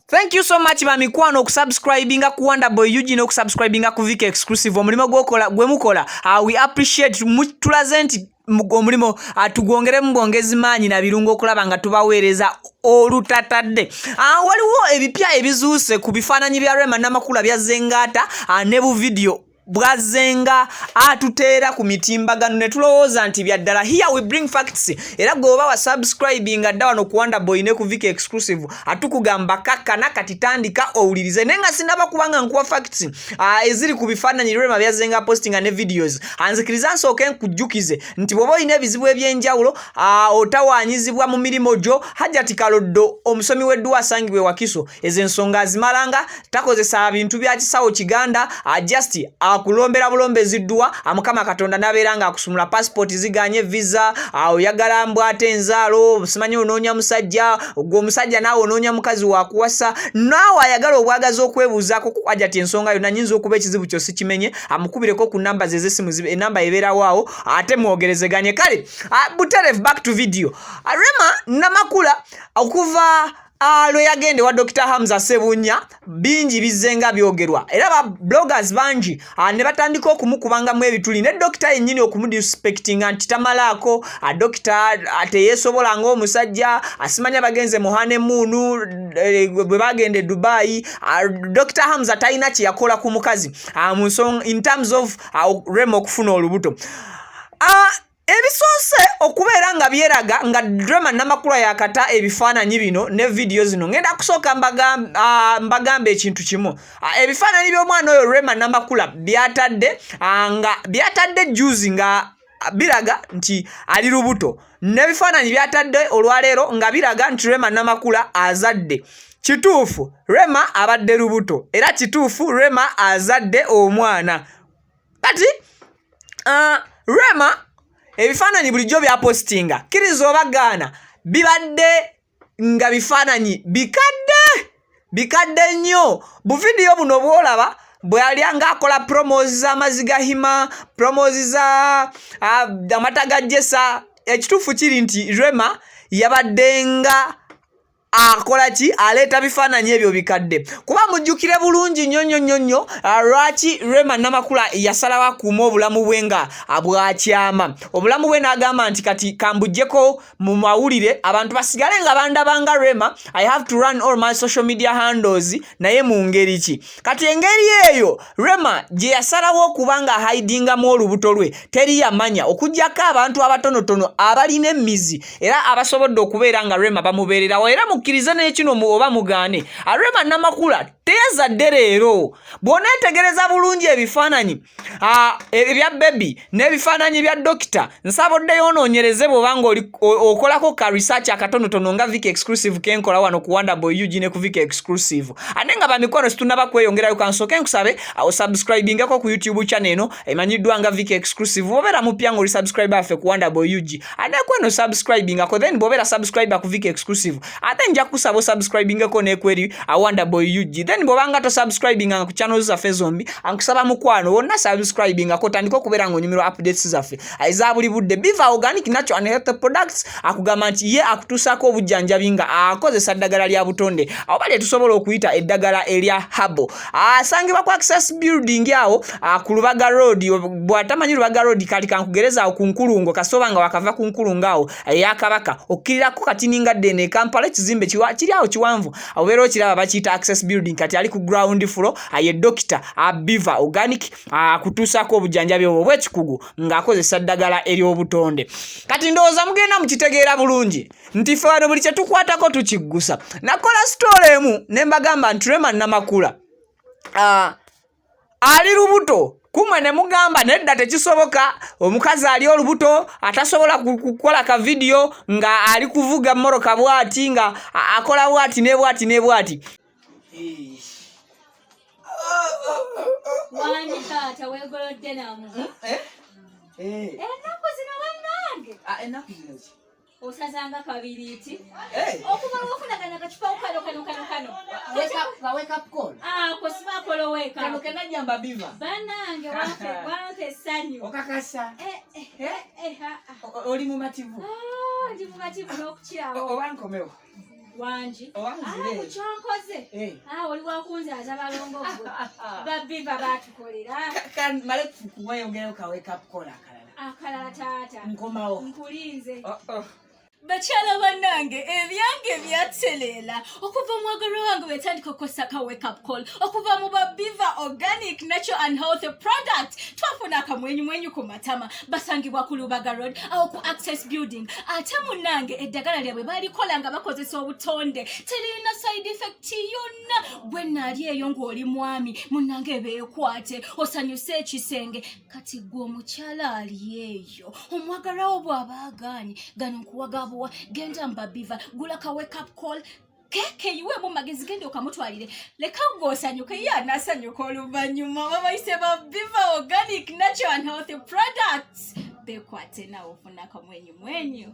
Thank you so much bamikwano okusubscribinga ku Wonderboy UG no kusubscribinga ku Vika Exclusive omulimo gwokola gwe mukola. We appreciate tulaze nti omulimo tugongere mu bongezi maanyi na birungo okulaba nga tubaweereza olutatadde. Waliwo ebipya ebizuuse ku bifaananyi bya Rema n'amakula bya Zengata ne bu video bwazenga atuteera ku mitimbagano ne tulowooza nti bya ddala. Here we bring facts. Era goba wa subscribing adda wano ku Wonderboy ne ku Vika Exclusive atukugamba kakkana kati tandika owulirize nenga sinaba kubanga nkuwa facts eziri ku bifaananyi Rema byazenga posting ne videos. Anzikiriza nsooke nkujjukize nti bwoba olina ebizibu ebyenjawulo otawaanyizibwa mu mirimo gyo Hajati Kaloddo omusomi w'edduwa asangibwe Wakiso ezo ensonga azimalanga takozesa bintu bya kisawo Kiganda just akulombera bulombezi ddwa Mukama Katonda nabeeranga akusumula passport ziganye visa oyagala mbwate enzaalo simanyi onoonya musajja gwo musajja naawe onoonya mukazi wa kuwasa naawe ayagala obwagazi okwebuuzaako ku Hajati ensonga yonna nyinza okuba ekizibu kyo sikimenye amukubireko ku namba z'essimu enamba ebeerawo awo ate mwogerezeganye kale buterefu back to video. Rema n'amakula okuva lwe yagende wa Dr. Hamza Sebunya bingi bizenga byogerwa era ba bloggers bangi ne batandika okumukubanga mu ebituli ne Dr. yennyini okumudisrespectinga nti tamalaako Dr. ateyesobola ng'omusajja asimanya bagenze mu honeymoon bwe bagende Dubai. Dr. Hamza talina kye yakola ku mukazi in terms of Rema okufuna olubuto. Ebisoose okubeera nga byeraga nga Rema n'amakula yakata ebifaananyi bino ne video zino ngenda kusooka mbagamba ekintu kimu. Ebifaananyi by'omwana oyo Rema n'amakula byatadde juzi nga biraga nti ali lubuto n'ebifaananyi byatadde olwaleero nga biraga nti Rema n'amakula azadde. Kituufu Rema abadde lubuto era kituufu Rema azadde omwana. Kati Rema ebifaananyi bulijjo bya postinga kiriza obagaana bibadde nga bifaananyi bikadde nnyo. Bu video buno bwolaba bwe yali nga akola promos z'amaziga hima promos za amata ga Jessa ekituufu kiri nti Rema yabadde nga akola ki aleeta bifaananyi ebyo bikadde kuba mujjukire bulungi nnyo lwaki Rema n'amakula yasalawo akuuma obulamu bwe nga bwakyama. Obulamu bwe n'agamba nti kati kambujjeko mu mawulire abantu basigale nga bandabanga Rema I have to run all my social media handles naye mu ngeri ki kati engeri eyo Rema gye yasalawo okubanga hidingamu olubuto lwe teri yamanya okuggyako abantu abatonotono abalina emmizi era abasobodde okubeera nga Rema bamubeererawo era mukkirize n'ekino oba mugaane Rema n'amakula teyazadde leero. Bw'oneetegereza bulungi ebifaananyi ebya baby n'ebifaananyi bya dokita nsaboddeyo onoonyereze bw'obanga okolako ka research akatonotono nga Vika Exclusive kenkola wano ku Wonderboy UG ne ku Vika Exclusive ate nga bamikono situnnaba kweyongerayo kansooke nkusabe osubscribingako ku YouTube channel eno emanyiddwa nga Vika Exclusive bw'obeera mupya ng'oli subscriber affe ku Wonderboy UG ate kweno subscribingako then bw'obeera subscriber ku Vika Exclusive ate nja kusaba osubscribingako n'ekweri Wonderboy UG then bw'obanga to subscribinga ku channels zaffe zombi ankusaba mukwano wonna subscribingako tandika okubeera ng'onyumirwa updates zaffe eza buli budde. Biva Organic Natural and Health Products akugamba nti ye akutuusaako obujjanjabi nga akozesa ddagala lya butonde awo bali tusobola okuyita eddagala erya habo asangibwa ku Access Building awo ku Lubaga Road. Bw'atamanyi Lubaga Road kali kankugereza awo ku Nkulungo kasoba nga wakava ku Nkulungo awo eya Kabaka okkirirako kati ningadde ne Kampala ekizimbe kiri awo kiwanvu obeera okiraba bakiyita Access Building kati ali ku ground floor aye Dr. Biva Organic akutuusaako obujjanjabi obwo bw'ekikugu ng'akozesa ddagala ery'obutonde. Kati ndowooza mugenda mukitegeera bulungi nti ffe wano buli kye tukwatako tukiggusa. Nakola story emu ne mbagamba nti Rema n'amakula ali lubuto kumwe ne mugamba nedda tekisoboka omukazi ali olubuto atasobola kukola ka video nga ali kuvuga mmoroka bwati nga akola bwati ne bwati ne bwati. Wani tata wegolodde namu. Ennaku zino bannange. Ennaku zino ki? Osazanga kabiriti. Okuba ofuna kana kachupa kano. Wake up call. Kosiba kolo wake up. Kano kena jamba biva. Banange wante sanyu. Okakasa. Oli mumativu. Ndi mumativu n'okukirawo. Owankomewo. Wanji. Owanzire. Kuchonkoze. Oli wakunzaza balongo gwe. Babiva batukolera. Kan male kuweyongera ka wake up call akalala tata. Nkomawo. Nkulinze. Bachala banange ebyange byatelela okuva mwagalo wange wetandika kosa ka wake up call okuva mu Biva organic natural and healthy product twafuna akamwenyu ku matama basangibwa ku Lubaga Road aho ku Access Building ate munange eddagala lyabwe balikola nga bakozesa obutonde terina side effect yonna gwe nali eyo ng'oli mwami munange beekwate osanyuse ekisenge kati gwe omukyala ali eyo omwagalawo bw'abaaganye gano nkuwagabo genda Biva gula ka wake up call keke iwe mu magezi gende okamutwalire leka ngosanyuka yana sanyuka oluvanyuma babayise Biva organic natural and healthy products bekwate nawo ofuna kamwenyu